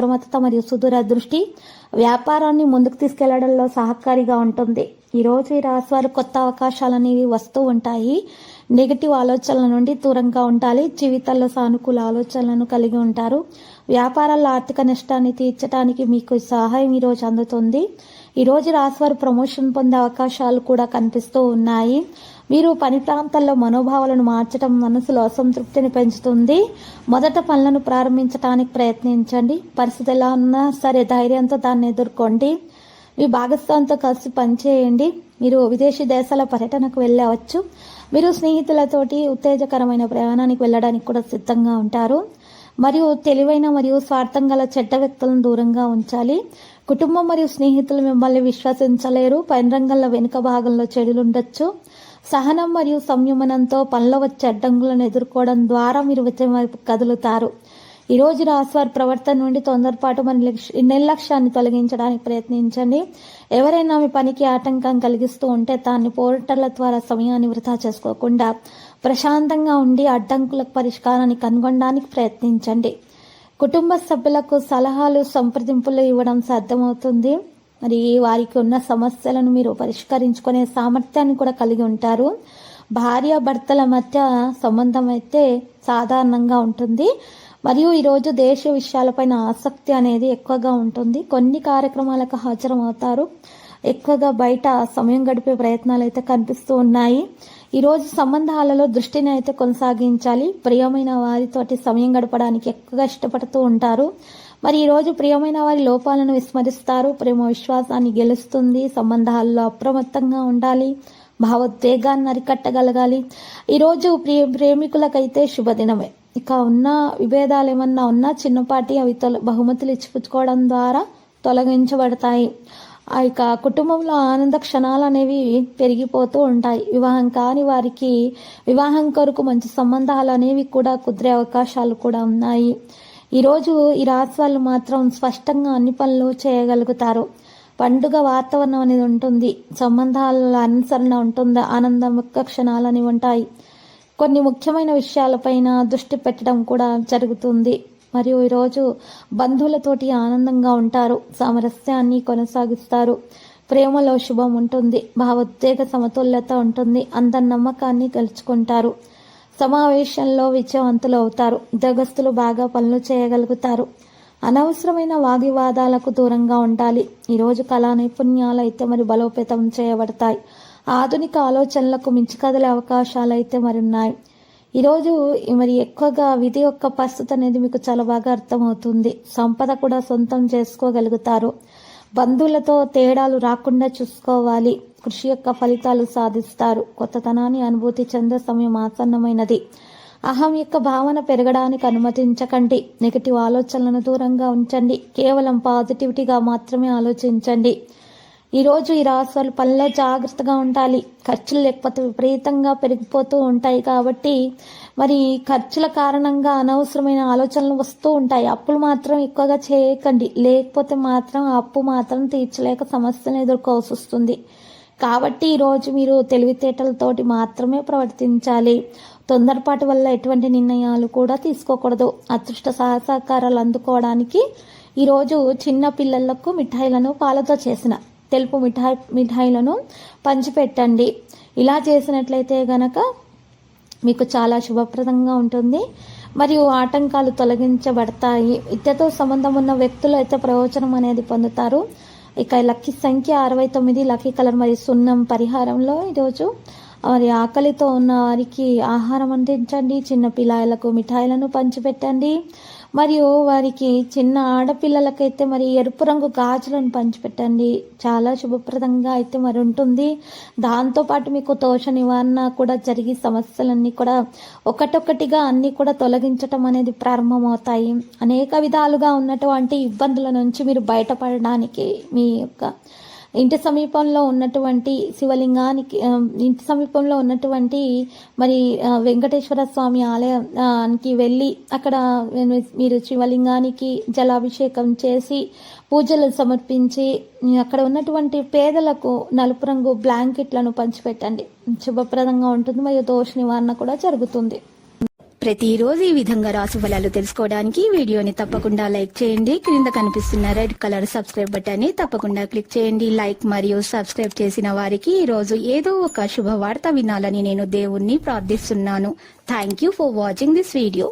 అప్రమత్తత మరియు సుదూర దృష్టి వ్యాపారాన్ని ముందుకు తీసుకెళ్లడంలో సహకారిగా ఉంటుంది. ఈరోజు ఈ రాశి వారు కొత్త అవకాశాలు అనేవి వస్తూ ఉంటాయి. నెగిటివ్ ఆలోచనల నుండి దూరంగా ఉండాలి. జీవితంలో సానుకూల ఆలోచనలను కలిగి ఉంటారు. వ్యాపారాల్లో ఆర్థిక నష్టాన్ని తీర్చడానికి మీకు సహాయం ఈరోజు అందుతుంది. ఈరోజు రాశివారు ప్రమోషన్ పొందే అవకాశాలు కూడా కనిపిస్తూ ఉన్నాయి. మీరు పని ప్రాంతాల్లో మనోభావాలను మార్చడం మనసులో అసంతృప్తిని పెంచుతుంది. మొదట పనులను ప్రారంభించడానికి ప్రయత్నించండి. పరిస్థితి ఎలా ఉన్నా సరే ధైర్యంతో దాన్ని ఎదుర్కోండి. మీ భాగస్వామితో కలిసి పనిచేయండి. మీరు విదేశీ దేశాల పర్యటనకు వెళ్ళవచ్చు. మీరు స్నేహితులతోటి ఉత్తేజకరమైన ప్రయాణానికి వెళ్ళడానికి కూడా సిద్ధంగా ఉంటారు. మరియు తెలివైన మరియు స్వార్థం గల చెడ్డ వ్యక్తులను దూరంగా ఉంచాలి. కుటుంబం మరియు స్నేహితులు మిమ్మల్ని విశ్వసించలేరు. పని రంగంలో వెనుక భాగంలో చెడులుండొచ్చు. సహనం మరియు సంయమనంతో పనిలో వచ్చే అడ్డంకులను ఎదుర్కోవడం ద్వారా మీరు విజయం వైపు కదులుతారు. ఈరోజు రాశివారి ప్రవర్తన నుండి తొందరపాటు మరియు నిర్లక్ష్యాన్ని తొలగించడానికి ప్రయత్నించండి. ఎవరైనా మీ పనికి ఆటంకం కలిగిస్తూ ఉంటే దాన్ని పోరాటాల ద్వారా సమయాన్ని వృధా చేసుకోకుండా ప్రశాంతంగా ఉండి అడ్డంకులకు పరిష్కారాన్ని కనుగొనడానికి ప్రయత్నించండి. కుటుంబ సభ్యులకు సలహాలు సంప్రదింపులు ఇవ్వడం సాధ్యమవుతుంది. మరి వారికి ఉన్న సమస్యలను మీరు పరిష్కరించుకునే సామర్థ్యాన్ని కూడా కలిగి ఉంటారు. భార్య భర్తల మధ్య సంబంధం అయితే సాధారణంగా ఉంటుంది. మరియు ఈరోజు దేశ విషయాలపైన ఆసక్తి అనేది ఎక్కువగా ఉంటుంది. కొన్ని కార్యక్రమాలకు హాజరవుతారు. ఎక్కువగా బయట సమయం గడిపే ప్రయత్నాలు అయితే కనిపిస్తూ ఉన్నాయి. ఈరోజు సంబంధాలలో దృష్టిని అయితే కొనసాగించాలి. ప్రియమైన వారితోటి సమయం గడపడానికి ఎక్కువగా ఇష్టపడుతూ ఉంటారు. మరి ఈరోజు ప్రియమైన వారి లోపాలను విస్మరిస్తారు. ప్రేమ విశ్వాసాన్ని గెలుస్తుంది. సంబంధాల్లో అప్రమత్తంగా ఉండాలి. భావోద్వేగాన్ని అరికట్టగలగాలి. ఈరోజు ప్రేమికులకైతే శుభదినమే. ఇక ఉన్న విభేదాలు ఏమన్నా ఉన్నా చిన్నపాటి అవి బహుమతులు ఇచ్చిపుచ్చుకోవడం ద్వారా తొలగించబడతాయి. ఇక కుటుంబంలో ఆనంద క్షణాలు అనేవి పెరిగిపోతూ ఉంటాయి. వివాహం కాని వారికి వివాహం కొరకు మంచి సంబంధాలు అనేవి కూడా కుదిరే అవకాశాలు కూడా ఉన్నాయి. ఈరోజు ఈ రాశి వాళ్ళు మాత్రం స్పష్టంగా అన్ని పనులు చేయగలుగుతారు. పండుగ వాతావరణం అనేది ఉంటుంది. సంబంధాల అనుసరణ ఉంటుంది. ఆనందం యొక్క క్షణాలు అనేవి ఉంటాయి. కొన్ని ముఖ్యమైన విషయాలపైన దృష్టి పెట్టడం కూడా జరుగుతుంది. మరియు ఈరోజు బంధువులతోటి ఆనందంగా ఉంటారు. సామరస్యాన్ని కొనసాగిస్తారు. ప్రేమలో శుభం ఉంటుంది. భావోద్వేగ సమతుల్యత ఉంటుంది. అందరి నమ్మకాన్ని గెలుచుకుంటారు. సమావేశంలో విజయవంతులు అవుతారు. ఉద్యోగస్తులు బాగా పనులు చేయగలుగుతారు. అనవసరమైన వాగ్వివాదాలకు దూరంగా ఉండాలి. ఈరోజు కళా నైపుణ్యాలు అయితే మరి బలోపేతం చేయబడతాయి. ఆధునిక ఆలోచనలకు మించి కదిలే అవకాశాలు అయితే మరి ఉన్నాయి. ఈరోజు మరి ఎక్కువగా విధి యొక్క పరిస్థితి అనేది మీకు చాలా బాగా అర్థమవుతుంది. సంపద కూడా సొంతం చేసుకోగలుగుతారు. బంధువులతో తేడాలు రాకుండా చూసుకోవాలి. కృషి యొక్క ఫలితాలు సాధిస్తారు. కొత్తతనాన్ని అనుభూతి చెందే సమయం ఆసన్నమైనది. అహం యొక్క భావన పెరగడానికి అనుమతించకండి. నెగటివ్ ఆలోచనలను దూరంగా ఉంచండి. కేవలం పాజిటివిటీగా మాత్రమే ఆలోచించండి. ఈరోజు ఈ రాశి వాళ్ళు పనిలో జాగ్రత్తగా ఉండాలి. ఖర్చులు లేకపోతే విపరీతంగా పెరిగిపోతూ ఉంటాయి. కాబట్టి మరి ఖర్చుల కారణంగా అనవసరమైన ఆలోచనలు వస్తూ ఉంటాయి. అప్పులు మాత్రం ఎక్కువగా చేయకండి. లేకపోతే మాత్రం ఆ అప్పు మాత్రం తీర్చలేక సమస్యలను ఎదుర్కోవాల్సి వస్తుంది. కాబట్టి ఈరోజు మీరు తెలివితేటలతోటి మాత్రమే ప్రవర్తించాలి. తొందరపాటు వల్ల ఎటువంటి నిర్ణయాలు కూడా తీసుకోకూడదు. అదృష్ట సహకారాలు అందుకోవడానికి ఈరోజు చిన్న పిల్లలకు మిఠాయిలను పాలతో చేసిన తెలుపు మిఠాయిలను పంచిపెట్టండి. ఇలా చేసినట్లయితే గనక మీకు చాలా శుభప్రదంగా ఉంటుంది. మరియు ఆటంకాలు తొలగించబడతాయి. విద్యతో సంబంధం ఉన్న వ్యక్తులు అయితే ప్రయోజనం అనేది పొందుతారు. ఇక లక్కీ సంఖ్య 69, లక్కీ కలర్ మరియు సున్నం. పరిహారంలో ఈరోజు మరి ఆకలితో ఉన్న వారికి ఆహారం అందించండి. చిన్న పిల్లలకు మిఠాయిలను పంచిపెట్టండి. మరియు వారికి చిన్న ఆడపిల్లలకైతే మరి ఎరుపు రంగు గాజులను పంచిపెట్టండి. చాలా శుభప్రదంగా అయితే మరి ఉంటుంది. దాంతోపాటు మీకు దోష నివారణ కూడా జరిగి సమస్యలన్నీ కూడా ఒకటొకటిగా అన్నీ కూడా తొలగించటం అనేది ప్రారంభమవుతాయి. అనేక విధాలుగా ఉన్నటువంటి ఇబ్బందుల నుంచి మీరు బయటపడడానికి మీ యొక్క ఇంటి సమీపంలో ఉన్నటువంటి శివలింగానికి ఇంటి సమీపంలో ఉన్నటువంటి మరి వెంకటేశ్వర స్వామి ఆలయానికి వెళ్ళి అక్కడ మీరు శివలింగానికి జలాభిషేకం చేసి పూజలు సమర్పించి అక్కడ ఉన్నటువంటి పేదలకు నలుపు రంగు బ్లాంకెట్లను పంచిపెట్టండి. శుభప్రదంగా ఉంటుంది. మరియు దోష నివారణ కూడా జరుగుతుంది. ప్రతిరోజు ఈ విధంగా రాశి ఫలాలు తెలుసుకోవడానికి వీడియోని తప్పకుండా లైక్ చేయండి. క్రింద కనిపిస్తున్న రెడ్ కలర్ సబ్స్క్రైబ్ బటన్ ని తప్పకుండా క్లిక్ చేయండి. లైక్ మరియు సబ్స్క్రైబ్ చేసిన వారికి ఈ రోజు ఏదో ఒక శుభవార్త వినాలని నేను దేవుణ్ణి ప్రార్థిస్తున్నాను. Thank you for watching this video.